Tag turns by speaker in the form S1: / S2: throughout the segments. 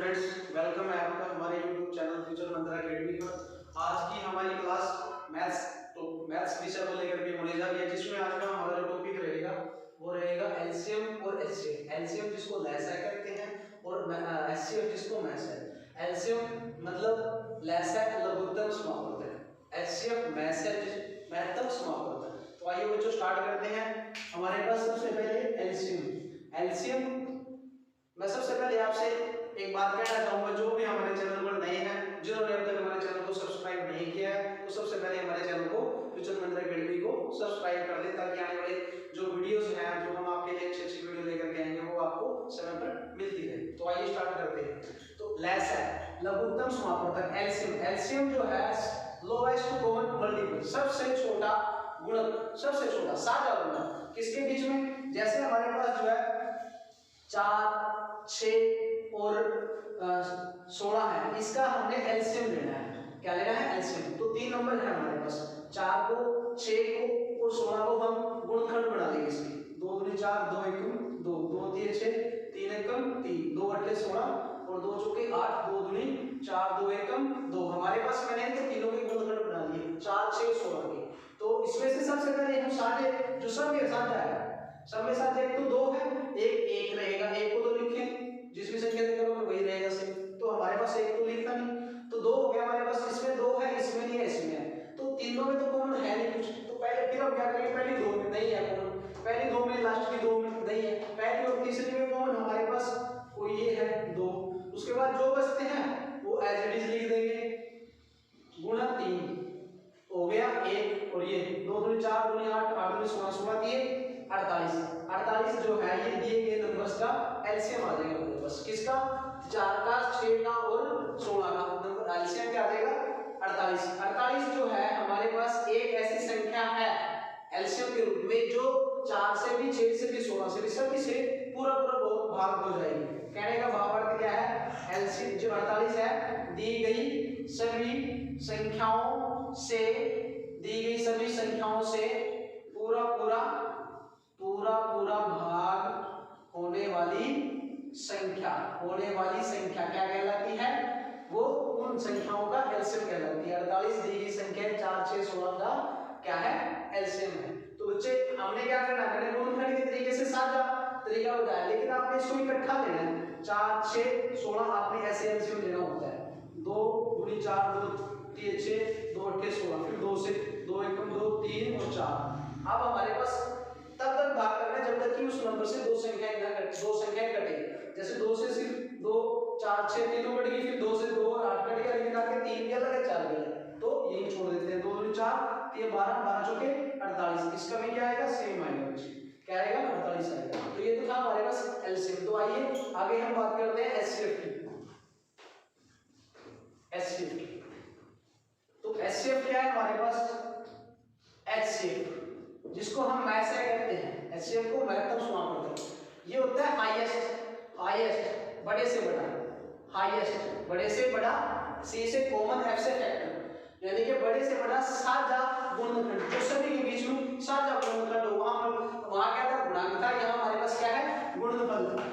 S1: Friends, welcome है आपका हमारे YouTube चैनल फ्यूचर मंत्रा अकेडमी पर। आज की हमारी क्लास मैथ्स विषय को लेकर के होने जा रही है, जिसमें आज का हमारा जो टॉपिक रहेगा वो रहेगा एलसीएम और एचसीएफ। एलसीएम जिसको लसाअ कहते हैं और एचसीएफ जिसको मैसअ। एलसीएम मतलब लसाअ लघुत्तम समापवर्तक, एचसीएफ मैसअ महत्तम समापवर्तक। तो आइए बच्चों स्टार्ट करते हैं। हमारे पास सबसे पहले एलसीएम। एलसीएम मैं सबसे पहले आपसे एक बात कहना चाहूंगा, जो भी हमारे चैनल पर नए हैं, जिन्होंने अब तक हमारे चैनल को सब्सक्राइब नहीं किया है, तो सबसे पहले हमारे चैनल को फ्यूचर मंत्रा अकेडमी को सब्सक्राइब कर दें, ताकि आने वाले जो वीडियोस हैं, जो हम आपके लिए अच्छी अच्छी वीडियो लेकर के आएंगे, वो आपको समय पर मिलती रहे। तो आइए स्टार्ट करते हैं। तो लसाअ लघुत्तम समापवर्तक, एलसीएम। एलसीएम जो है लोएस्ट कॉमन मल्टीपल, सबसे छोटा गुणक, सबसे छोटा साझा गुणक किसके बीच में? जैसे हमारे पास जो है 4, 6 और 16 है, इसका हमने एलसीएम लेना है। क्या लेना है? एलसीएम। तो 3 नंबर है हमारे पास, 4 को, 6 को और 16 को हम गुणनखंड बना देंगे इसके। 2 दूनी 4, 2 एकम 2, 2 तिये 6, 3 एकम 3, 2 अट्ठे 16 और 2 चौके 8, 2 दूनी 4, 2 एकम 2। हमारे पास मैंने तो तीनों के गुणनखंड बना लिए, 4, 6, 16 के। तो इसमें से सबसे पहले हम साझे जो सब के साथ जाएगा, सब में साथ एक तो 2 है, एक रहेगा, एक को तो लिखें, जिस भी संख्या देकर वही रहेगा सेम। तो हमारे पास एक तो लिखता नहीं, तो 2 हो गया हमारे पास। इसमें 2 है, इसमें नहीं है, इसमें है। तो तीनों में तो कॉमन है नहीं कुछ। तो पहले फिर हम क्या करेंगे, पहली 2 में नहीं है कॉमन, पहली 2 में, लास्ट की 2 में नहीं है, पहली और तीसरी में कॉमन हमारे पास कोई ये है 2। उसके बाद जो बचते हैं वो एज इट इज लिख देंगे, गुणा 3 हो गया 1, और ये 2 दूनी 4, दूनी 8, 8 दूनी 16, 16 दिए 48। 48 जो है ये दिए गए नंबर्स का एलसीएम आ जाएगा हमारे पास। किसका? 4 का, 6 का और 16 का नंबर एलसीएम क्या आ जाएगा? 48। 48 जो है हमारे पास एक ऐसी संख्या है एलसीएम के रूप में जो 4 से भी, 6 से भी, 16 से भी, सभी से पूरा भाग हो जाएगी। कहने का भावार्थ क्या है? एलसीएम जो 48 है, दी गई सभी संख्याओं से, दी गई सभी संख्याओं से पूरा भाग होने वाली संख्या क्या कहलाती है? वो उन संख्याओं का एलसीएम कहलाती है। 48 दी गई संख्या 4, 6, 16 का क्या है? एलसीएम है। तो बच्चे हमने क्या करना है, मैंने गुणनखंड के तरीके से साझा तरीका बताया, लेकिन आपने इसको इकट्ठा लेना है। 4, 6, 16 आपने ऐसे एलसीएम लेना होता है। 2 दूनी 4, 2 तिये 6, 2 अट्ठे 16, फिर 2 से 2 एकम 2, 3 और 4। अब हमारे पास तब तक भाग करना जब तक कि उस नंबर से दो संख्याएं कटे। जैसे 2 से सिर्फ 2, 4, 6 तीनों कट गई, फिर 2 से 2 और 8 कट गया, लेकिन आगे 3 भी अलग है, 4 भी अलग, तो यही छोड़ देते हैं। 2 दूनी 4, 3 12, 12 चौके 48। इसका भी क्या आएगा? सेम आएगा, क्या आएगा? 48 आएगा। तो ये तो था हमारे पास एलसीएम। तो आइए आगे हम बात करते हैं एचसीएफ की। तो एचसीएफ क्या है हमारे पास? एचसीएफ जिसको हम मैसअ कहते हैं, एचसीएफ को महत्तम समापवर्तक। ये होता है हाईएस्ट बड़े से बड़ा, हाईएस्ट बड़े से बड़ा, सी से कॉमन, एफ से फैक्टर, यानी कि बड़े से बड़ा साझा गुणनखंड, जो सभी के बीच में साझा गुणनखंड हो। वहां क्या था? गुणांक था। यहाँ हमारे पास क्या है? गुणनफल था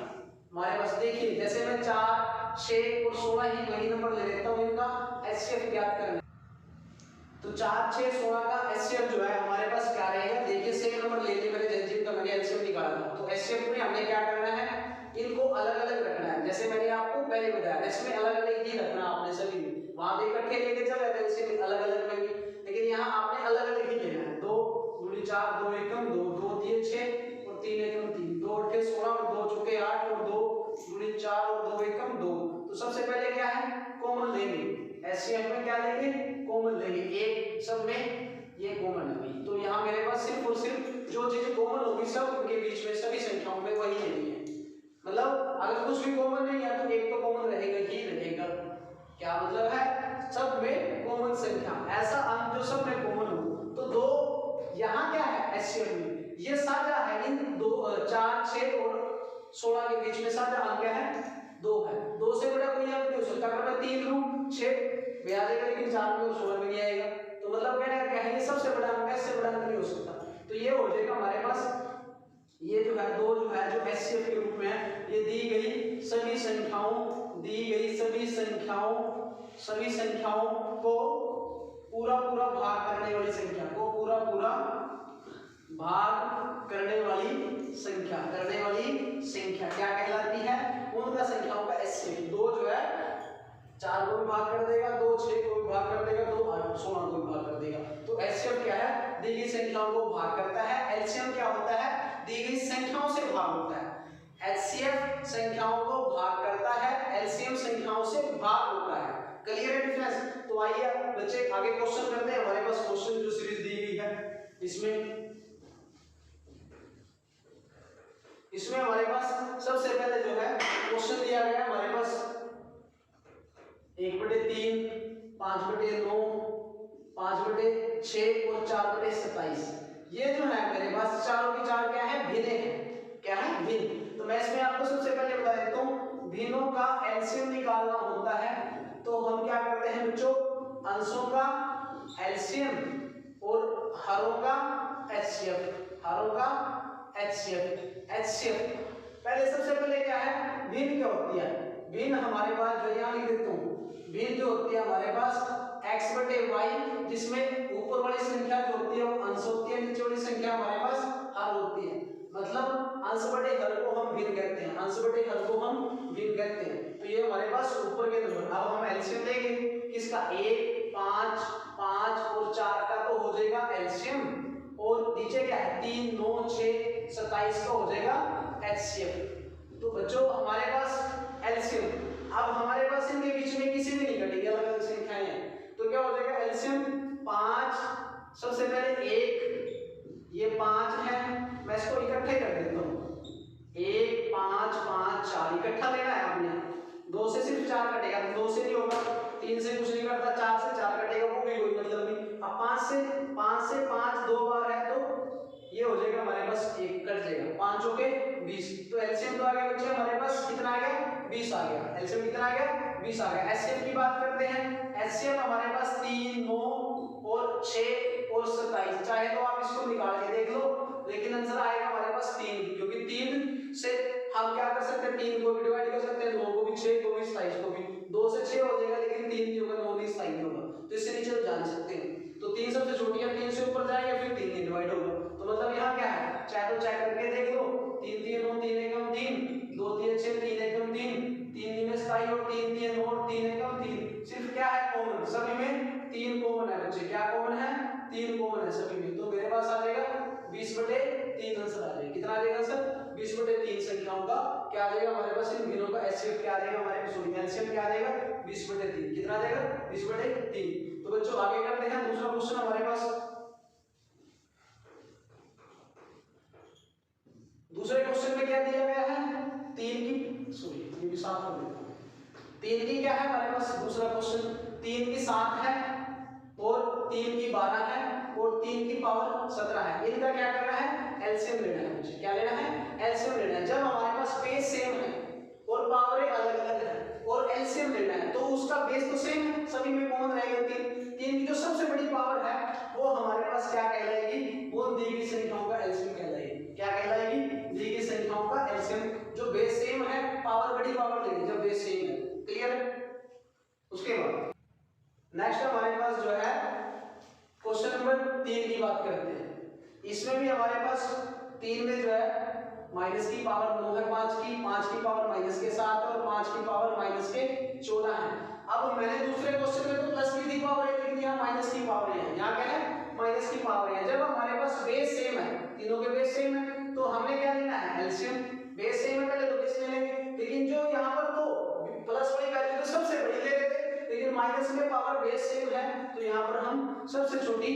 S1: हमारे पास। देखिए जैसे मैं 4, 6 और 16 ही वही नंबर ले लेता हूँ, इनका एचसीएफ ज्ञात करना। तो 4, 6, 16 का एचसीएफ जो है हमारे पास क्या रहेगा? देखिए सेम नंबर ले लिए मैंने, जिनका मैंने एचसीएफ निकाला था। तो एचसीएफ में हमने क्या करना है? इनको अलग अलग रखना है। जैसे मैंने आपको पहले बताया, इसमें अलग अलग ही रखना आपने सभी में। वहां तो इकट्ठे लेके चल रहे थे, इसमें अलग अलग में, लेकिन यहाँ आपने अलग अलग ही लेना है। 2 दूनी 4, 2 एकम 2, 2 तिये 6 और 3 एकम 3, 2 अट्ठे 16 और 2 चौके 8 और 2 दूनी 4 और 2 एकम 2। तो सबसे पहले क्या है? कॉमन लेंगे। एचसीएफ में क्या लेंगे? कॉमन लेंगे। एक सब में ये कॉमन है, तो यहाँ मेरे पास सिर्फ और सिर्फ जो चीज कॉमन होगी सब उनके बीच में, सभी संख्याओं में वही लेनी है। मतलब अगर कुछ भी कॉमन नहीं है तो एक तो कॉमन रहेगा ही रहेगा। क्या मतलब है? सब में कॉमन संख्या, ऐसा अंक जो सब में कॉमन हो। तो 2 यहाँ क्या है? एचसीएफ में ये साझा है इन 2, 4, 6 और 16 के बीच में साझा अंक क्या है? 2 है। 2 से बड़ा कोई अंक नहीं हो सकता। अगर मैं 3 लूं 6 में आ जाएगा, लेकिन 4 में और 16 में नहीं आएगा। तो मतलब कहने का क्या है? ये सबसे बड़ा अंक है, इससे बड़ा अंक नहीं हो सकता। तो ये हो जाएगा हमारे पास, ये जो है 2 जो है जो एचसीएफ के रूप में है, ये दी गई सभी संख्याओं, दी गई संख्याओं को पूरा पूरा भाग करने वाली संख्या को पूरा पूरा भाग करने वाली संख्या क्या कहलाती है? उनका संख्याओं का एचसीएफ। 2 जो है 4 को भी भाग कर देगा, 2 6 को भी भाग कर देगा, 2 8 16 को भी भाग कर देगा। तो एचसीएफ क्या है? दी गई संख्याओं को भाग करता है। एलसीएम क्या होता है? दी गई संख्याओं से भाग होता है। एचसीएफ संख्याओं को भाग करता है, एलसीएम संख्याओं से भाग होता है। क्लियर है डिफरेंस? तो आइए बच्चे आगे क्वेश्चन करते हैं। हमारे पास क्वेश्चन जो सीरीज दी गई है इसमें हमारे पास सबसे पहले जो है क्वेश्चन दिया गया है हमारे पास 1/3, 5/9, 5/6 और 4/27। ये जो है मेरे पास चारों की चार क्या है? भिन्न है। क्या है? भिन्न। तो मैं इसमें आपको सबसे पहले बता देता हूँ, भिन्नों का एलसीएम निकालना होता है तो हम क्या करते हैं बच्चों? अंशों का एलसीएम और हरों का एचसीएफ। पहले सबसे पहले क्या है? भिन्न क्या होती है? भिन्न हमारे पास जो यहाँ लिख देता हूँ, भिन्न जो होती है हमारे पास x/y, जिसमें ऊपर वाली संख्या जो होती है वो अंश होती है, नीचे वाली संख्या हमारे पास हर होती है। मतलब अंश बटे हर को हम भिन्न कहते हैं। तो ये हमारे पास ऊपर के नंबर। अब हम एलसीएम लेंगे किसका? 1 5 5 और 4 का तो हो जाएगा एलसीएम, और नीचे क्या है? 3 9 6 27 का हो जाएगा एचसीएफ। तो बच्चों हमारे पास एलसीएम, अब हमारे पास इनके बीच में किसी भी नहीं घटेगी, अलग अलग संख्याएं हैं, तो क्या हो जाएगा? एलसीएम 5, सबसे पहले 1, ये 5 है, मैं इसको इकट्ठे कर देता हूँ। 1 5 5 4 इकट्ठा लेना है आपने। 2 से सिर्फ 4 कटेगा, 2 से नहीं होगा, 3 से कुछ नहीं करता, 4 से 4 कटेगा, वो भी कोई मतलब नहीं। अब 5 से 5 2 बार है तो ये हो जाएगा हमारे पास 1 कट जाएगा, 5 हो गए 20। तो एलसीएम तो आ गया बच्चे हमारे पास कितना आ गया? 20 आ गया। एलसीएम कितना आ गया? 20 आ गया। एचसीएफ की बात करते हैं। एचसीएफ हमारे पास 3 9 और 6 और 27, चाहे तो आप इसको निकाल के देख लो, लेकिन आंसर आएगा हमारे पास 3, क्योंकि 3 से हम क्या कर सकते हैं? 3 को भी डिवाइड कर सकते हैं, 9 को भी, 6 को भी, 27 को भी। 2 से 6 हो जाएगा, लेकिन 3 नहीं होगा, 9 नहीं, 27 नहीं होगा, तो इससे नीचे तो जान सकते हैं। तो 3 सबसे छोटी है, 3 से ऊपर जाएगा फिर 3 नहीं डिवाइड होगा। तो मतलब यहाँ क्या है? चाहे तो चेक करके देख लो, 3 3 9 3 1 3, 2 3 6 3 1 3, 3 3 27 और 3 3 9 और 3 1 3। सिर्फ क्या है? कॉमन, सभी में 3 कॉमन है बच्चे। क्या कॉमन है? 3 कॉमन है सभी में। तो मेरे पास आ जाएगा 20/3 आंसर आ जाएगा। कितना आ जाएगा आंसर? 20/3 संख्याओं का क्या आ जाएगा हमारे पास? इन भिन्नों का एचसीएफ क्या आ जाएगा हमारे पास? एलसीएम क्या आ जाएगा? 20/3। कितना आ जाएगा? 20/3। तो बच्चों आगे करते हैं दूसरा क्वेश्चन हमारे पास। दूसरे क्वेश्चन में क्या दिया गया है? 3 की सात कर देता हूं। 3 की क्या है हमारे पास? दूसरा क्वेश्चन 3 की 7 है और 3 की 12 है और 3 की पावर 17 है। इनका क्या करना है? एलसीएम लेना है मुझे। क्या लेना है? एलसीएम लेना है। जब हमारे पास बेस सेम है और पावरें अलग अलग है और एलसीएम लेना है, तो उसका बेस तो सेम है, सभी में कॉमन रहेगा 3 की जो सबसे बड़ी पावर है वो हमारे पास क्या कहलाएगी? वो दी गई संख्याओं का एलसीएम कहलाएगी। क्या कहलाएगी? दी गई संख्याओं का एलसीएम। जो बेस सेम है, पावर बड़ी पावर लेगी जब बेस सेम है। क्लियर है? उसके बाद नेक्स्ट हमारे पास जो है क्वेश्चन नंबर 3 की बात करते हैं। इसमें भी हमारे पास 3 में जो है माइनस की पावर 9 है, 5 की पावर माइनस के 7 और 5 की पावर माइनस के 14 है। अब मैंने दूसरे क्वेश्चन में तो प्लस की पावर है, लेकिन यहाँ माइनस की पावर है। यहाँ क्या है? माइनस की पावर है। जब हमारे पास बेस सेम है, तीनों के बेस सेम है, तो हमें क्या लेना है? एलसीएम। बेस सेम है पहले तो बेस ले लेंगे, लेकिन जो यहाँ पर तो प्लस वाली वैल्यू तो सबसे बड़ी ले लेते, लेकिन माइनस में पावर बेस सेम है, तो यहाँ पर हम सबसे छोटी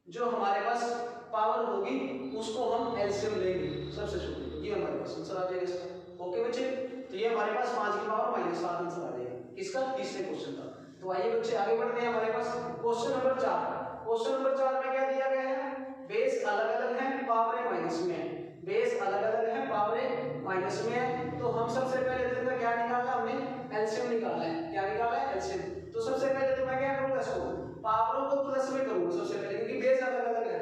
S1: जो हमारे पास पावर होगी उसको हम एलसीएम लेंगे, सबसे छोटी। ये हमारे पास आंसर आ जाएगा इसका। ओके बच्चे, तो ये हमारे पास 5 की पावर -7 आंसर आ जाएगा। किसका? तीसरे क्वेश्चन का। तो आइए बच्चे आगे बढ़ते हैं हमारे पास क्वेश्चन नंबर 4। क्वेश्चन नंबर 4 में क्या दिया गया है? बेस अलग अलग है, पावरें माइनस में है। बेस अलग अलग है, पावरें माइनस में है, तो हम सबसे पहले तो इनका क्या निकालना? हमने एलसीएम निकालना है। क्या निकालना है? एलसीएम। तो सबसे पहले तो मैं क्या करूंगा? इसको पावरों को प्लस में करूंगा सबसे पहले, क्योंकि बेस अलग अलग है।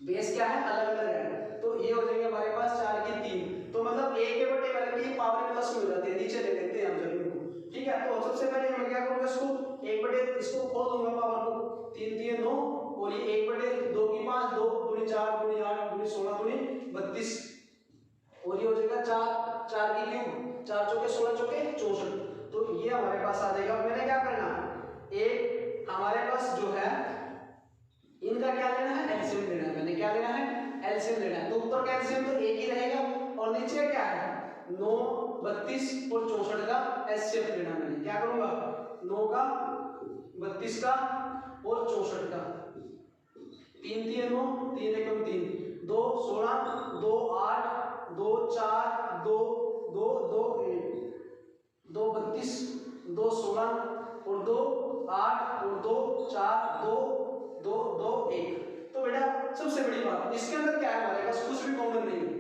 S1: बेस क्या है? अलग अलग है। तो ये हो जाएगा हमारे पास 4 की 3, तो मतलब a के बटे वर्ग की पावर प्लस में हो जाती है। नीचे ले लेते हैं हम जरूर को, ठीक है। तो सबसे पहले मैं क्या करूंगा, इसको 1/, इसको खोल दूंगा पावर को, 3 3 9 और ये 1/2 की 5, 2 दूनी 4 दूनी 8 दूनी 16 दूनी 32 और ये हो जाएगा 4 4 की क्यूब, 4 चौके 16 चौके 64। तो ये हमारे पास आ जाएगा। मैंने क्या करना, एक हमारे पास जो है इनका क्या लेना है, एलसीएम लेना है। मैंने क्या लेना है, एलसीएम लेना है। तो ऊपर का एलसीएम तो एक ही रहेगा और नीचे क्या है 9 32 और 64 का एचसीएफ लेना। मैंने क्या करूंगा, 9 का 32 का और 64 का, 3 3 9 3 1 3 2 16 2 8 2 4 2 2 2 1 2 32 2 16 और 2 8 और 2 4 2 2 2 1। तो बेटा सबसे बड़ी बात इसके अंदर क्या है, हमारे पास कुछ भी कॉमन नहीं है।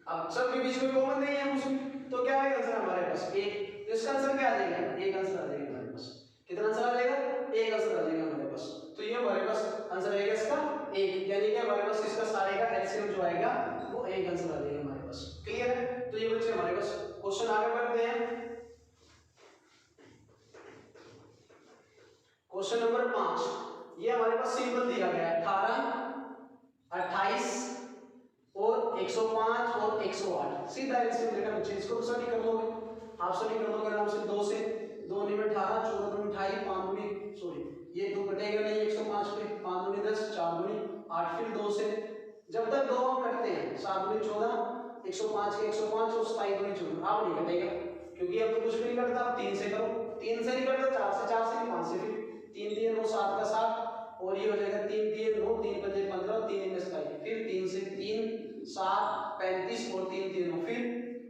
S1: अब सबके बीच में कॉमन नहीं है कुछ भी, तो क्या होगा आंसर हमारे पास एक। तो इसका आंसर क्या आ जाएगा, एक आंसर आ जाएगा हमारे पास। कितना आंसर आ जाएगा, एक आंसर आ जाएगा हमारे पास। तो ये हमारे पास आंसर आएगा इसका एक, यानी कि हमारे पास इसका सारे का एलसीएम जो आएगा वो एक आंसर आ जाएगा हमारे पास। क्लियर है। तो ये बच्चे हमारे पास क्वेश्चन आगे बढ़ते हैं। क्वेश्चन नंबर 5, ये हमारे पास सिंपल दिया गया है 18 28 और 105 और 108। सीधा एलसीएम लेना बच्चे, इसको सभी कर दोगे आप, सभी कर दोगे आराम से। 2 से 2 में 18 14 में 28 5 में सॉरी ये 2 कटेगा नहीं 105 पे, 5 में 10 4 में 8, फिर 2 से जब तक 2 हम करते हैं 7 में 14 105 के 105 और 27 में 14 आप नहीं कटेगा, क्योंकि अब तो कुछ भी नहीं करता। आप 3 से करो, 3 से नहीं करता 4 से 4 से 5 से, फिर 3 3 9 7 का 7 और ये हो जाएगा 3 3 9 3 5 15 3 में 27, फिर 3 से 3 7 35 और 3 3 9, फिर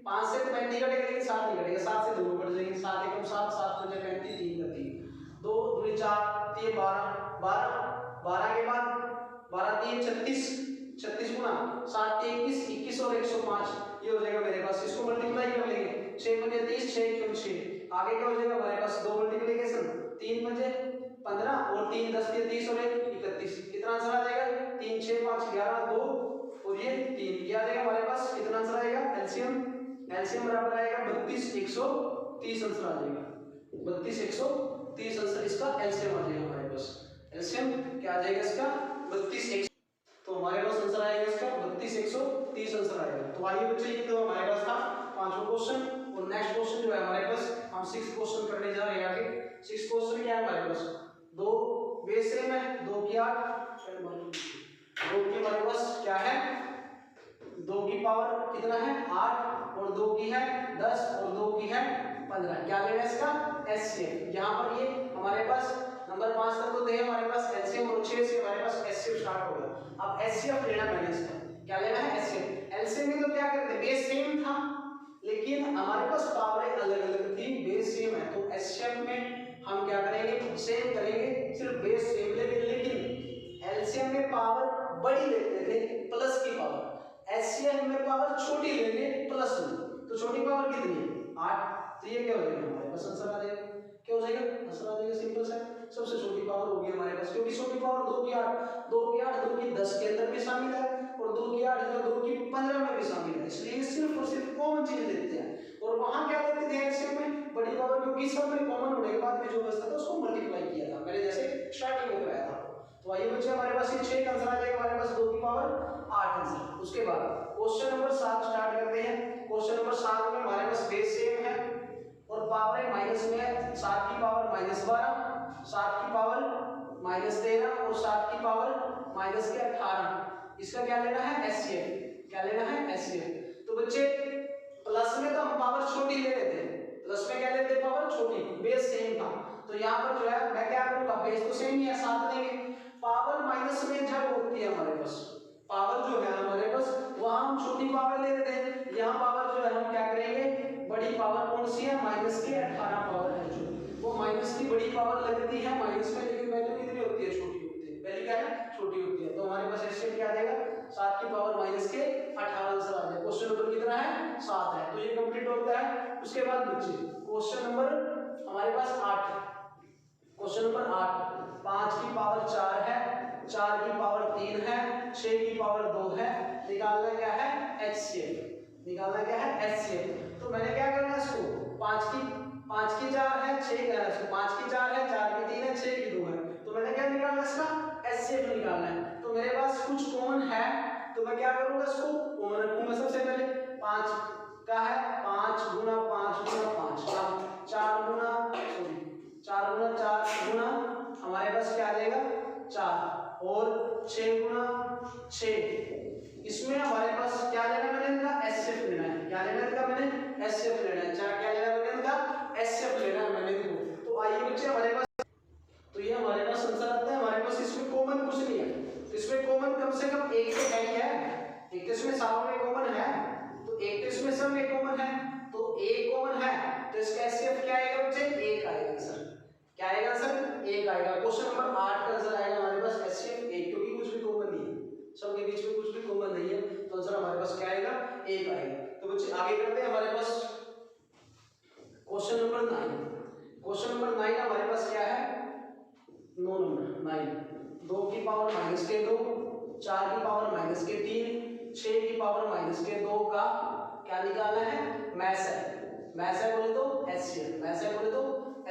S1: 5 से तो 35 कटेगा लेकिन 7 नहीं कटेगा, 7 से 2 कट जाएंगे, 7 1 7 7 5 35 3 का 3 2 2 4 3 12 12 12 के बाद 12 3 36 36 गुना 7 3 21 21 और 105 ये हो जाएगा मेरे पास। इसको मल्टीप्लाई कर लेंगे 6 5 30 6 1 6, आगे क्या हो जाएगा हमारे पास 2 मल्टीप्लिकेशन 3 5 15 और 3 10 के 30 और 1 31। कितना आंसर आ जाएगा 3 6 5 11 2 और ये 3, ये आ जाएगा हमारे पास। कितना आंसर आएगा एलसीएम, एलसीएम बराबर आएगा 32 130 आंसर आ जाएगा 32 130 आंसर इसका एलसीएम आ जाएगा हमारे पास। एलसीएम क्या आ जाएगा इसका 32 1, तो हमारे पास आंसर आएगा इसका 32 130 आंसर आएगा। तो आइए बच्चे ये तो हमारे पास था 5वां क्वेश्चन, और नेक्स्ट क्वेश्चन जो है हमारे पास हम 6th क्वेश्चन करने जा रहे हैं आगे। 6th क्वेश्चन क्या है हमारे पास, 2 बेस सेम है 2 की 8 2 की हमारे पास क्या है 2 की पावर कितना है 8 और 2 की है 10 और 2 की है 15। क्या लेना है इसका एचसीएफ। यहाँ पर ये हमारे पास नंबर 5 तक तो थे हमारे पास एलसीएम, और 6 से हमारे पास एचसीएफ स्टार्ट होगा। अब एचसीएफ लेना मैंने इसका, क्या लेना है एचसीएफ। एलसीएम में तो क्या करते बेस सेम था लेकिन हमारे पास पावर अलग अलग थी, बेस सेम है, तो एचसीएफ में हम क्या करेंगे सेम करेंगे, सिर्फ बेस सेम लेंगे, लेकिन एलसीएम में पावर बड़ी लेते थे प्लस की पावर, एचसीएफ में पावर छोटी लेंगे प्लस में। तो छोटी पावर कितनी है 8, तो ये क्या हो जाएगा हमारे पास आंसर आ जाएगा, क्या हो जाएगा आंसर आ जाएगा सिंपल सा। सबसे छोटी पावर होगी हमारे पास, क्योंकि छोटी पावर 2 की 8 2 की 8 2 की 10 के अंदर भी शामिल है और 2 की 8 जो 2 की 15 में भी शामिल है, इसलिए सिर्फ और सिर्फ कॉमन चीज लेते हैं। और वहां क्या लेते थे एलसीएम में बड़ी पावर, क्योंकि सब में कॉमन होने के बाद में जो बचता था उसको मल्टीप्लाई किया था, मैंने जैसे स्टार्टिंग में कराया था। तो आइए बच्चे हमारे पास ये 6 आंसर आ जाएगा हमारे पास 2 की पावर 8 आंसर। उसके बाद क्वेश्चन नंबर 7 स्टार्ट करते हैं। क्वेश्चन नंबर 7 में हमारे पास बेस सेम है और पावर है माइनस में 7 की पावर -12 7 की पावर -13 और 7 की पावर -18। इसका क्या लेना है एचसीएफ, क्या लेना है एचसीएफ। तो बच्चे प्लस में तो हम पावर छोटी ले लेते हैं, प्लस में क्या लेते हैं पावर छोटी, बेस सेम था। तो यहाँ पर जो है मैं क्या करूंगा बेस तो सेम ही है 7 लेंगे, पावर माइनस में जब होती है हमारे पास पावर जो है हमारे पास वहां हम छोटी पावर ले लेते हैं, यहाँ पावर जो है हम क्या करेंगे बड़ी पावर कौन सी है माइनस के 18 पावर है, जो वो माइनस की बड़ी पावर लगती है माइनस में, लेकिन वैल्यू कितनी होती है छोटी होती है, वैल्यू क्या है छोटी होती है। तो हमारे पास एचसीएफ क्या आ जाएगा 7 की पावर माइनस के 18 आंसर आ जाएगा। क्वेश्चन नंबर कितना है 7 है, तो ये कंप्लीट होता है। उसके बाद बच्चे क्वेश्चन नंबर हमारे पास 8, क्वेश्चन नंबर 8 5 की पावर 4 है 4 की पावर 3 है 6 की पावर 2 है, निकालना क्या है एचसीएफ, निकालना क्या है एचसीएफ। तो मैंने क्या करना है इसको 5 की 4 है 6 5 की 4 है, 4 की 3 है, 6 की 2 है, तो मैंने क्या निकालना है इसका एचसीएफ निकालना है। तो मेरे पास कुछ कॉमन है तो मैं क्या करूंगा इसको कॉमन रखूंगा। सबसे पहले 5 का है 5 गुना 5 गुना 5 4 गुना 4 गुना हमारे पास क्या आ जाएगा 4 और 6 गुना 6 इसमें हमारे पास क्या लेना मैंने इनका एचसीएफ लेना है। क्या लेना इनका मैंने एचसीएफ लेना है। क्या लेना मैंने इनका एचसीएफ लेना है मैंने देखो। तो आइए बच्चे हमारे पास तो ये हमारे पास आंसर आता है। हमारे पास इसमें कॉमन कुछ नहीं है, इसमें कॉमन कम से कम एक तो है ही है, एक तो इसमें सारों में कॉमन है, तो एक तो इसमें सब में कॉमन है, तो एक कॉमन है तो इसका एचसीएफ क्या आएगा बच्चे 1 आएगा आंसर। क्या आएगा आंसर 1 आएगा। क्वेश्चन नंबर 8 का आंसर आएगा हमारे पास एचसीएफ 1 क्योंकि कुछ भी कॉमन नहीं है, सबके बीच में कुछ भी कॉमन नहीं है, तो आंसर हमारे पास क्या आएगा 1 आएगा। तो बच्चे आगे करते हैं हमारे पास क्वेश्चन नंबर 9। क्वेश्चन नंबर 9 हमारे पास क्या है 9 नंबर 9 2 की पावर माइनस के 2 4 की पावर माइनस के 3 6 की पावर माइनस के 2 का क्या निकालना है मैस है। मैस है बोले तो एचसीएफ, मैस है बोले तो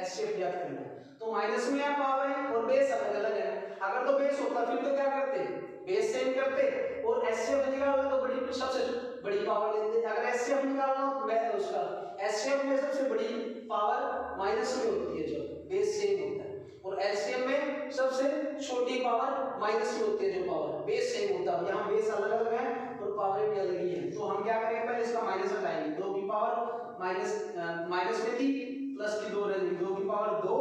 S1: एचसीएफ याद करना है। तो माइनस में है पावर है और बेस अलग अलग है। अगर तो बेस होता फिर तो क्या करते बेस सेम करते और एचसीएफ निकालना तो बड़ी सबसे बड़ी पावर लेते। अगर एचसीएफ निकालना हो मैं उसका एचसीएफ में सबसे बड़ी पावर माइनस में होती है जब बेस सेम होता है, और एलसीएम में सबसे छोटी पावर माइनस में होती है जो पावर बेस सेम होता है। यहाँ बेस अलग अलग है और पावर भी अलग ही है। तो हम क्या करेंगे पहले इसका माइनस हटाएंगे। 2 की पावर माइनस में थी प्लस की 2 रहेगी 2 की पावर 2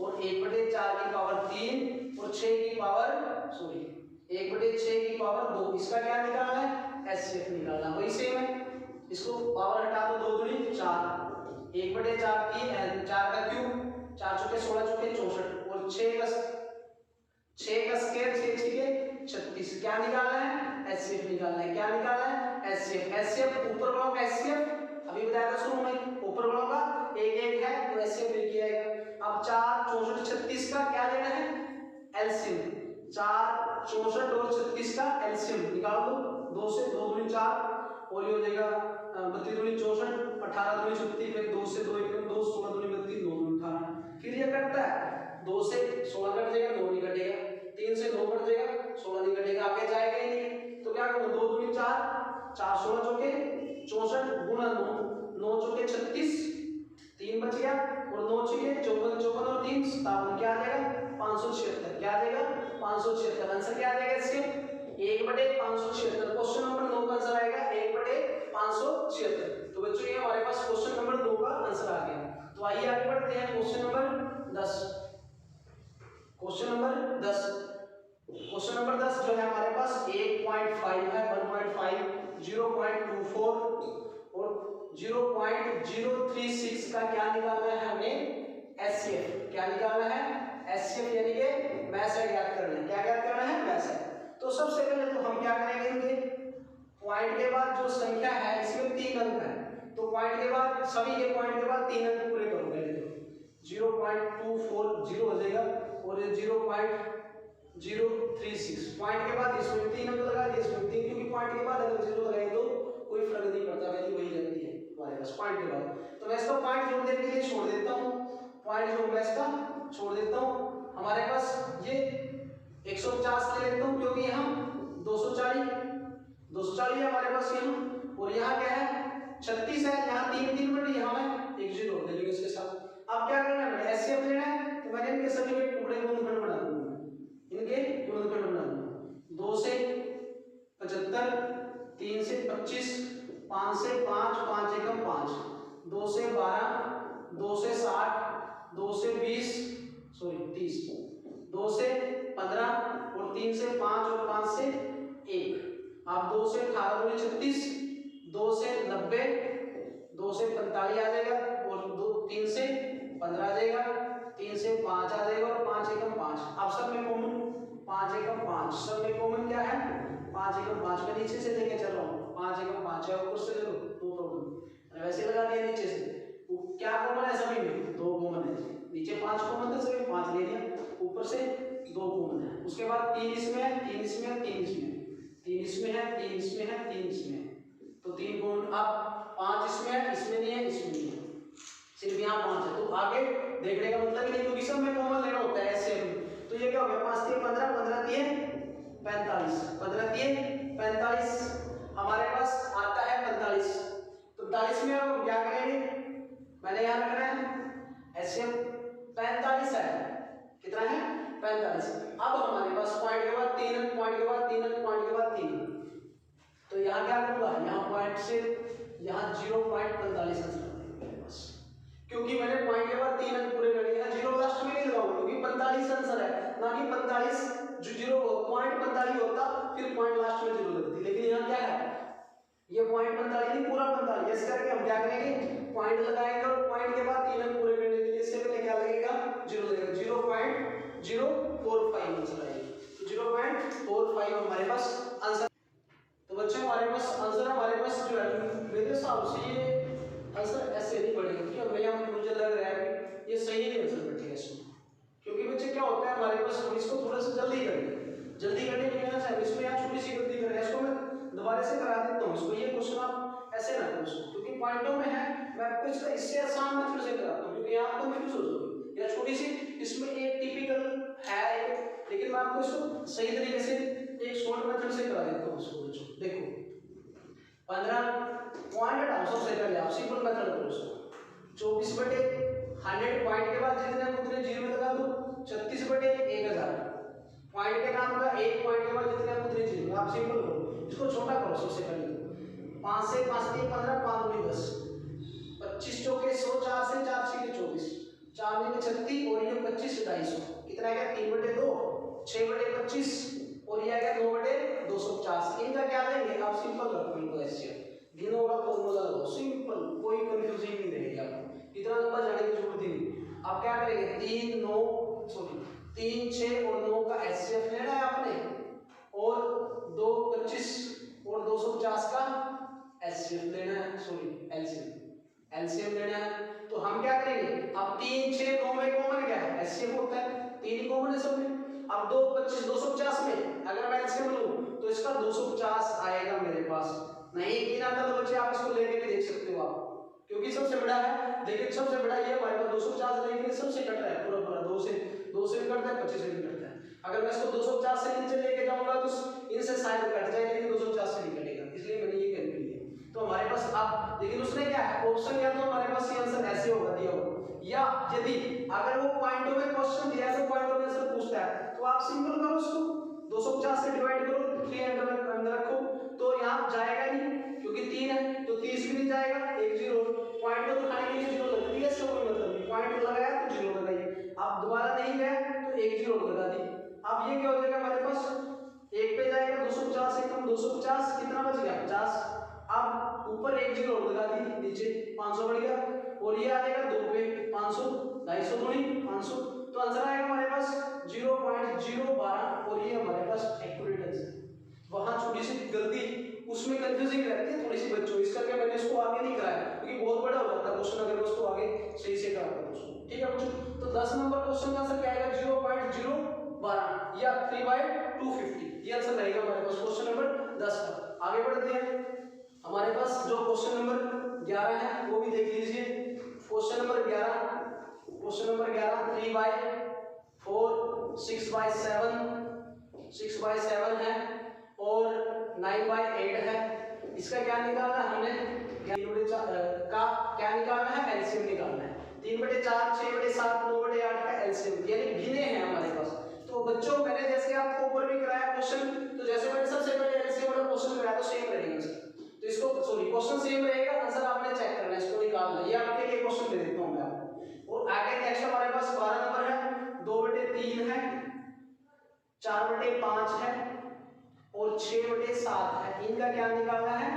S1: और 1/4 की पावर 3 और 6 की पावर 1/6 की पावर 2। इसका क्या निकालना है एचसीएफ निकालना। वही सेम है, इसको पावर हटा दो 2 दूनी 4 1/4 3 4 का क्यूब 4 चौके 16 चौके 64 और 6 का स्क्वायर 6 6 36। क्या निकालना है एचसीएफ निकालना है। क्या निकालना है एचसीएफ। एचसीएफ ऊपर वालों का एचसीएफ अभी बताया था शुरू में ऊपर वालों का 1 1 है तो एचसीएफ लिख किया जाएगा। अब 4 64 36 का क्या लेना है एलसीएम। 4 64 और 36 का एलसीएम निकाल दो 2 से 2 दूनी 4 और ये हो जाएगा 32 दूनी 64 18 दूनी 36 फिर 2 से 2 1 2 16 दूनी 32 9 दूनी 18। फिर ये कटता है 2 से 16 कट जाएगा 9 नहीं कटेगा, 3 से 9 कट जाएगा 16 नहीं कटेगा, आगे जाएगा ही नहीं। तो क्या करूं 2 दूनी 4 4 16 चौके 64 गुना 9 9 चौके 36 3 बच गया और 9 छके 54 और 3 57 क्या आ जाएगा 576। क्या आ जाएगा 576। आंसर क्या आ जाएगा इसके 1/576। क्वेश्चन नंबर 9 का आंसर आएगा 1/576। तो बच्चों ये हमारे पास क्वेश्चन नंबर 2 का आंसर आ गया। तो आइए आगे बढ़ते हैं क्वेश्चन नंबर 10। क्वेश्चन नंबर 10 जो है हमारे पास 8.5 है 1.5 0.24 और 0.036 का क्या निकालना है हमें एचसीएफ। क्या निकालना है एचसीएफ यानी कि मैस ज्ञात करना है। क्या ज्ञात करना है मैस। तो सबसे पहले तो हम क्या करेंगे इनके पॉइंट के बाद जो संख्या है इसमें 3 अंक है तो पॉइंट के बाद सभी के पॉइंट के बाद 3 अंक पूरे करो पहले। तो 0.240 हो जाएगा और ये 0.036 पॉइंट के बाद इसमें 3 अंक लगा दिए इसमें 3 क्योंकि पॉइंट के बाद अगर 0 लगाए तो कोई फर्क नहीं पड़ता वैल्यू वही रहती है हमारे पास पॉइंट के बाद। तो मैं इसका पॉइंट जोड़ने के लिए छोड़ देता हूं, पॉइंट जो मैं इसका छोड़ देता हूं। हमारे पास ये 150 ले लेता हूं क्योंकि हम 240 है हमारे पास यहाँ और यहाँ क्या है 36 है, यहाँ 3 बटे यहाँ में 1 0 दे देंगे इसके साथ। अब क्या करना है एचसीएफ लेना है तो मैंने इनके सभी के टुकड़े गुणनखंड बना दूंगा, इनके गुणनखंड बना दूंगा। 2 से 75 3 से 25 5 से 5 5 एकम 5 2 से 12 2 से 60 2 से 20 30 2 से 15 और 3 से 5 और 5 से 1। अब 2 से 18 दूनी 36 2 से 90 2 से 45 आ जाएगा और 3 से 15 आ जाएगा 3 से 5 आ जाएगा और 5 एकम 5। अब सब में कॉमन 5 एकम 5 सब में कॉमन क्या है 5 एकम 5 मैं नीचे से लेके चल रहा हूँ 5 एकम 5 है ऊपर से ले लो नो प्रॉब्लम वैसे लगा दिया नीचे से। क्या कॉमन है सभी में 2 कॉमन है नीचे 5 कॉमन था सभी 5 ले लिया ऊपर से 2 कॉमन है। उसके बाद 3 इसमें है 3 इसमें है 3 इसमें 3 इसमें है 3 इसमें है 3 इसमें तो 3 कॉमन। अब 5 इसमें है इसमें नहीं है इसमें नहीं है सिर्फ यहाँ 5 है, तो आगे देखने का मतलब ही नहीं, क्योंकि सब में कॉमन लेना होता है ऐसे। तो ये क्या हो गया 5 3 15 15 3 45 15 3 45 हमारे पास आता है 45। 45 में अब हम क्या करेंगे, मैंने यहाँ रखना है एचसीएफ 45 है, कितना है 45। अब हमारे पास पॉइंट के बाद 3 अंक, पॉइंट के बाद 3 अंक, पॉइंट के बाद 3 अंक, तो यहाँ क्या करूँगा, यहाँ पॉइंट से यहाँ 0.45 आंसर मेरे पास, क्योंकि मैंने पॉइंट के बाद 3 अंक पूरे करने हैं, 0 लास्ट में नहीं लगाऊंगा क्योंकि 45 आंसर है, ना कि 45 जो 0.45 होता फिर पॉइंट लास्ट में 0 लगती, लेकिन यहाँ क्या है ये पॉइंट 45 नहीं पूरा 45। इस करके हम क्या करेंगे, पॉइंट लगाएंगे और पॉइंट के बाद 3 अंक पूरे करने के लिए इससे पहले क्या लगेगा 0 लगेगा, 0.045 आंसर आएगा। तो 0.45 हमारे पास आंसर। तो बच्चों हमारे पास आंसर हमारे पास जो है मेरे हिसाब से ये आंसर ऐसे नहीं बढ़ेगा, क्योंकि हमें यहाँ मुझे लग रहा है ये सही नहीं आंसर बैठेगा इसमें, क्योंकि बच्चे क्या होता है हमारे पास हम इसको थोड़ा सा जल्दी करने की वजह से इसमें यहाँ छोटी सी गलती कर रहे हैं, इसको मैं दोबारा से करा देता हूँ इसको, ये क्वेश्चन आप ऐसे ना करो इसको, क्योंकि पॉइंटों में है, मैं आपको इसका इससे आसान मेथड से कराता हूँ, क्योंकि यहाँ आपको कंफ्यूज हो जाओगे या छोटी सी इसमें एक टिपिकल है, लेकिन मैं आपको इसको सही तरीके से एक शॉर्ट मेथड से करा देता हूँ इसको। बच्चों देखो 15 पॉइंट हटाओ, सबसे पहले आप सिंपल मेथड करो इसको, 24/100 पॉइंट के बाद जितने उतने जीरो लगा दो, 36/1000 पॉइंट के नाम का 1 पॉइंट के बाद जितने उतने जीरो, आप सिंपल करो इसको, छोटा करो सबसे पहले, 5 से 5 3 15 5 2 10 25 चौके 100 4 से 4 6 24 4 में 36 और ये 25 250 कितना आएगा 3/2 6/25 और ये आएगा 9/250। इनका क्या लेंगे आप सिंपल रखो इनको ऐसे, दिनों का फॉर्मूला लगाओ सिंपल, कोई कंफ्यूजन नहीं रहेगी आपको, इतना लंबा जाने की जरूरत ही नहीं। आप क्या करेंगे 3 6 और 9 का एचसीएफ लेना है आपने, और 2 25 और 250 का एचसीएफ लेना है, सॉरी एलसीएम लेना है। तो हम क्या करेंगे, अब 3 6 9 में कॉमन क्या है एचसीएफ होता है, 3 ही कॉमन है सब में। अब 2 25 250 में अगर मैं एलसीएम लूं तो इसका 250 आएगा मेरे पास, नहीं यकीन आता तो बच्चे आप इसको लेके भी देख सकते हो आप, क्योंकि सबसे बड़ा है, लेकिन सबसे बड़ा ये हमारे पास 250 लेकिन सबसे कट रहा है पूरा 2 से भी कटता है 25 से भी कटता है। अगर मैं इसको 250 से नीचे लेके जाऊंगा तो इनसे शायद कट जाए, लेकिन 250 से नहीं कटेगा, इसलिए मैंने ये कैलकुलेट किया। तो हमारे पास अब लेकिन उसने क्या है ऑप्शन, या तो हमारे पास ये आंसर ऐसे होगा दिया होगा, या यदि अगर वो पॉइंटों में क्वेश्चन दिया है तो पॉइंटों में आंसर पूछता है, तो आप सिंपल करो उसको 250 से डिवाइड करो, 300 अंदर रखो, तो यहाँ जाएगा नहीं क्योंकि 3 है, तो 30 भी नहीं जाएगा, एक जीरो पॉइंट को दिखाने के लिए जीरो लगती है, इसका कोई मतलब नहीं, पॉइंट लगाया तो जीरो लगाइए, आप दोबारा नहीं गए तो एक जीरो लगा दी। अब ये क्या हो जाएगा हमारे पास, एक पे जाएगा 250 से कम 250, कितना बच गया 50, अब ऊपर एक जीरो लगा दी, नीचे 500 बढ़ गया, और ये आ जाएगा 2 पे 500 250 दूनी 500, तो आंसर आएगा हमारे पास 0.012, और ये हमारे पास एक्यूरेट आंसर है। वहां छोटी सी गलती उसमें कंफ्यूजिंग रहती है थोड़ी सी बच्चों, इस करके मैंने इसको आगे नहीं कराया, क्योंकि बहुत बड़ा हो जाता है क्वेश्चन अगर मैं उसको आगे सही से कराता हूं। ठीक है बच्चों, तो 10 नंबर क्वेश्चन का आंसर क्या आएगा 0.012 या 3/250, ये आंसर रहेगा हमारे पास क्वेश्चन नंबर 10 का। आगे बढ़ते हैं, हमारे पास जो क्वेश्चन नंबर 11 है वो भी देख लीजिए। क्वेश्चन नंबर 11 3/4 6/7 है और 9/8 है। इसका क्या निकालना है हमने, का क्या निकालना है एलसीएम निकालना है। 3/4 6/7 9/8 का एलसीएम यानी भिन्ने हैं हमारे पास। तो बच्चों मैंने जैसे आपको ऊपर भी कराया क्वेश्चन, तो जैसे मैंने सबसे पहले एलसीएम वाला क्वेश्चन कराया तो सेम रहेगा सर, तो इसको सॉरी क्वेश्चन सेम रहेगा, आंसर आपने चेक करना है, इसको निकालना है। ये आपके लिए क्वेश्चन दे देता हूं मैं आपको। और आगे नेक्स्ट हमारे पास 12 नंबर है, 2/3 है, 4/5 है और 6/7 है। इनका क्या निकालना है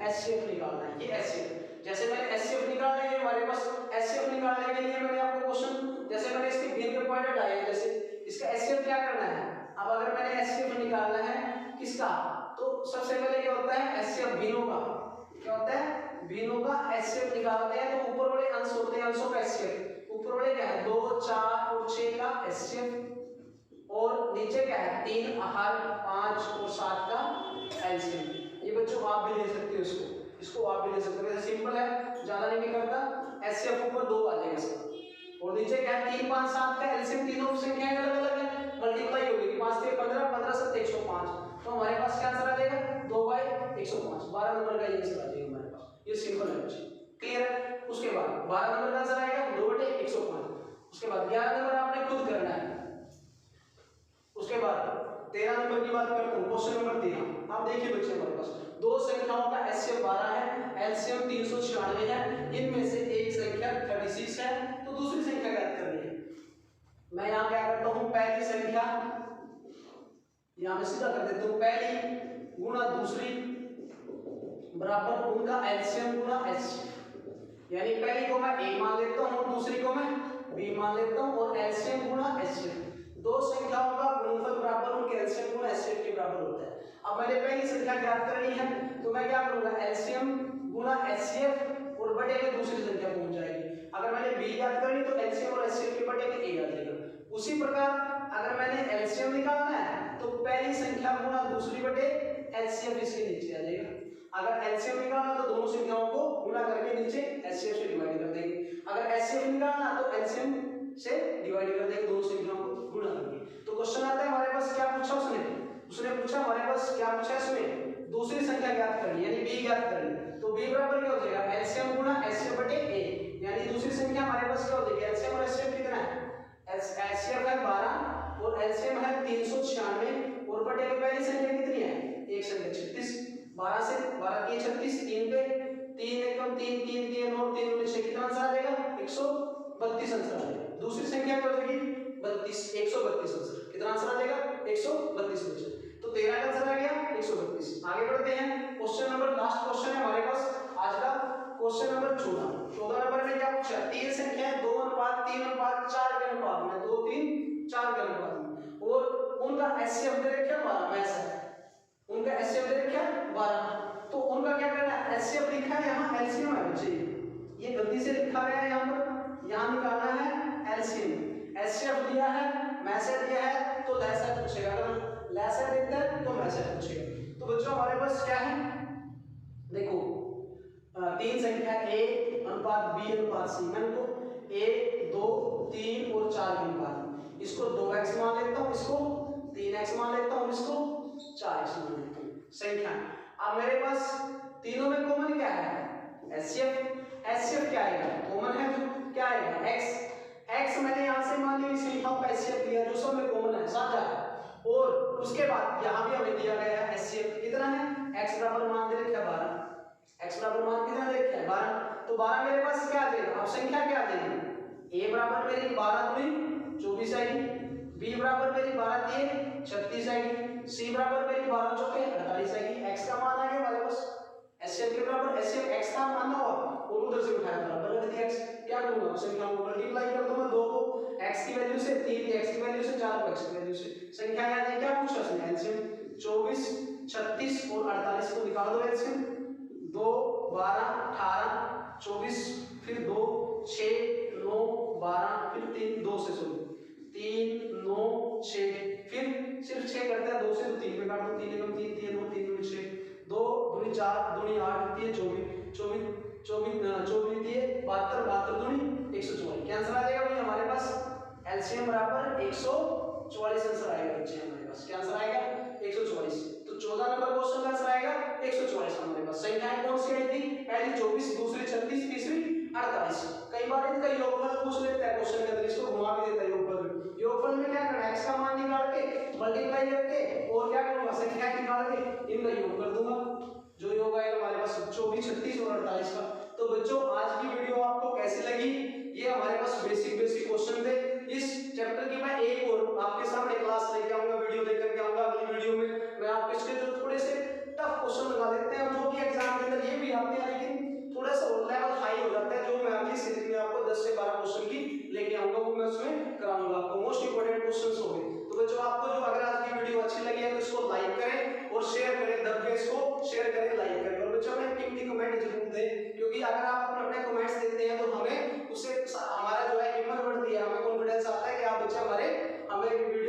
S1: एचसीएफ निकालना है। ये एचसीएफ, जैसे मैंने एचसीएफ निकालना है हमारे पास, एचसीएफ निकालने के लिए मैंने आपको क्वेश्चन जैसे मैंने इसके भिन्न के पॉइंट हटाए, जैसे इसका एचसीएफ क्या करना है। अब अगर मैंने एचसीएफ निकालना है किसका, तो सबसे पहले क्या होता है एचसीएफ भिन्नों का, क्या होता है भिन्नों का एचसीएफ निकालते हैं। तो ऊपर वाले अंश होते हैं अंशों का एचसीएफ, ऊपर वाले क्या है 2 4 और 6 का एचसीएफ और नीचे क्या है 3 8 5 और 7 का एलसीएम। ये बच्चों आप भी ले सकते हो इसको, इसको आप भी ले सकते हो, वैसे सिंपल है, ज्यादा नहीं भी करता। एचसीएफ ऊपर 2 आ जाएगा इसका, और नीचे क्या है 3 5 7 का एलसीएम तीनों संख्याएं अलग अलग है, मल्टीप्लाई होगी 5 से 15 15 से 105, तो हमारे पास क्या आंसर आ जाएगा 2/105, 12 नंबर का ये आंसर आ जाएगा हमारे पास। ये सिंपल है बच्चे, क्लियर है। उसके बाद 12 नंबर का आंसर आएगा 2/105। उसके बाद 11 नंबर आपने खुद करना है। उसके बाद 13 नंबर की बात करते हैं, क्वेश्चन नंबर 13। आप देखिए बच्चे हमारे पास दो संख्याओं का एचसीएफ 12 है, एलसीएम 396 है, इनमें से एक संख्या 36 है, तो दूसरी संख्या ज्ञात करनी है। मैं यहाँ क्या करता हूँ, पहली संख्या यहाँ में सीधा कर देता हूँ, पहली गुणा दूसरी बराबर उनका एलसीएम गुणा एचसीएफ, यानी पहली को मैं ए मान लेता हूँ और दूसरी को मैं बी मान लेता हूँ, और एलसीएम गुणा एचसीएफ, दो संख्याओं का गुणनफल बराबर उनके एलसीएम गुणा एचसीएफ के बराबर होता है। अब मैंने पहली संख्या ज्ञात करनी है, तो मैं क्या करूंगा, एलसीएम गुणा एचसीएफ और बटे में दूसरी संख्या पहुंच जाएगी। अगर मैंने बी ज्ञात करनी तो एलसीएम और एचसीएफ के बटे में ए आ जाएगा। उसी प्रकार अगर मैंने एलसीएम निकालना है तो पहली संख्या गुणा दूसरी बटे एचसीएफ इसके नीचे आ जाएगा। अगर एलसीएम निकालना तो दोनों संख्याओं को गुणा करके नीचे एचसीएफ से डिवाइड कर देंगे, अगर एचसीएफ निकालना तो एलसीएम से डिवाइड कर देंगे, दोनों संख्याओं को गुणा करके। तो क्वेश्चन आता है हमारे पास, क्या पूछा उसने पूछा हमारे पास क्या पूछा इसमें, दूसरी संख्या ज्ञात करनी यानी बी ज्ञात करनी, तो बी बराबर क्या हो जाएगा, एलसीएम गुणा एचसीएफ बटे ए, यानी दूसरी संख्या हमारे पास क्या हो जाएगी, एलसीएम और एचसीएफ कितना है, एचसीएफ है 12 और एलसीएम है 396 और बटे में पहली संख्या कितनी है, एक संख्या 36, 12 से 12 की 36, 3 पे 3 एकम 3 3 3 और 3 19 कितना आंसर आ जाएगा, 132 आंसर आ जाएगा। दूसरी संख्या क्या हो जाएगी 32, 132 आंसर, कितना आंसर आ जाएगा 132 आंसर। तो 13 का आंसर आ गया 132। आगे बढ़ते हैं, क्वेश्चन नंबर लास्ट क्वेश्चन है हमारे पास आज का, क्वेश्चन नंबर 14 नंबर में क्या पूछा, तीन संख्या 2 अनुपात 3 अनुपात 4 के अनुपात में, 2 3 4 के अनुपात में, और उनका एचसीएफ दे रखा 12, मैं ऐसा उनका एचसीएफ दे रखा 12, तो उनका क्या करना है, एचसीएफ लिखा है यहाँ एलसीएम है बच्चे, ये गलती से लिखा गया है यहाँ पर, यहाँ निकालना है एलसीएम, एचसीएफ दिया है मैसेज दिया है तो लैसा पूछेगा, अगर लैसा देता है तो मैसेज पूछेगा। तो बच्चों हमारे पास क्या है, देखो तीन संख्या a अनुपात b अनुपात c, मैं इनको a 2 3 और 4 के अनुपात, इसको 2x मान लेता हूँ, इसको 3x मान लेता हूँ, इसको 4x मान लेता हूँ संख्या। अब मेरे पास तीनों में कॉमन क्या है, एचसीएफ क्या आएगा, कॉमन है जो क्या आएगा x मैंने यहाँ से मान ली संख्याओं का एचसीएफ लिया जो सब में कॉमन है, साझा है, और उसके बाद यहाँ भी हमें दिया गया है एचसीएफ कितना है, x बराबर मान दे रखा 12, x बराबर मान कितना दे रखा है 12, तो 12 मेरे पास क्या आ जाएगा, अब संख्या क्या आ जाएगी, a बराबर मेरी 12 दूनी 24 आएगी, b बराबर मेरी 12 3 36 आएगी, c बराबर मेरी 12 चौके 48 आएगी, x का मान आ गया हमारे पास एचसीएफ के बराबर, एचसीएफ x का मान हुआ और उधर से उठाया बराबर रख दिया x, क्या करूंगा संख्याओं को मल्टीप्लाई कर दूंगा, 2 को x की वैल्यू से, 3 की x की वैल्यू से, 4 को x की वैल्यू से, संख्या आ जाए क्या पूछा उसने एलसीएम 24 36 और 48 को निकाल दो एलसीएम, 2 12 18 24 फिर 2 6 9 12 फिर 3 2 से 3 9 6 फिर सिर्फ 6 करता है 2 से, तो 3 में काट दो, 3 एकम 3 3 9 3 9 6 2 दूनी 4 दूनी 8 3 24 24 दिए 72 72 दूनी 144, क्या आंसर आ जाएगा भाई हमारे पास, एलसीएम बराबर 144 आंसर आएगा बच्चे हमारे पास, क्या आंसर आएगा 144। तो 14 नंबर क्वेश्चन का आंसर आएगा 144 हमारे पास। संख्याएं कौन सी आई थी, पहली 24 दूसरी 36 तीसरी 48। कई बार इनका योगफल पूछ लेता है क्वेश्चन के अंदर, इसको घुमा भी देता है योगफल में क्या करना है, x का मान निकाल के मल्टीप्लाई करके और क्या करूंगा संख्या निकाल के इनका योग कर दूंगा, जो योग आएगा हमारे पास 24 36 और 48 का। तो बच्चों आज की वीडियो आपको कैसी लगी, ये हमारे पास बेसिक क्वेश्चन थे, इस चैप्टर की मैं एक और आपके सामने क्लास लेके आऊंगा, वीडियो लेकर के आऊंगा, अगली वीडियो में मैं आपको इसके जो थोड़े से टफ क्वेश्चन लगा देते हैं जो कि एग्जाम के अंदर ये भी आते हैं लेकिन थोड़ा सा लेवल हाई हो जाता है, जो मैं अगली सीरीज में आपको 10 से 12 क्वेश्चन की लेके आऊंगा, वो मैं उसमें कराऊंगा आपको मोस्ट इंपोर्टेंट क्वेश्चंस होंगे। तो बच्चों आपको जो अगर आज की वीडियो अच्छी लगी है तो इसको लाइक करें और शेयर करें, दब के इसको शेयर करें लाइक करें, और बच्चों अपने कीमती कमेंट जरूर दें, क्योंकि अगर आप अपने कमेंट्स देते हैं तो हमें उससे हमारा जो है हिम्मत बढ़ती है, हमें कॉन्फिडेंस आता है कि आप बच्चे हमें वीडियो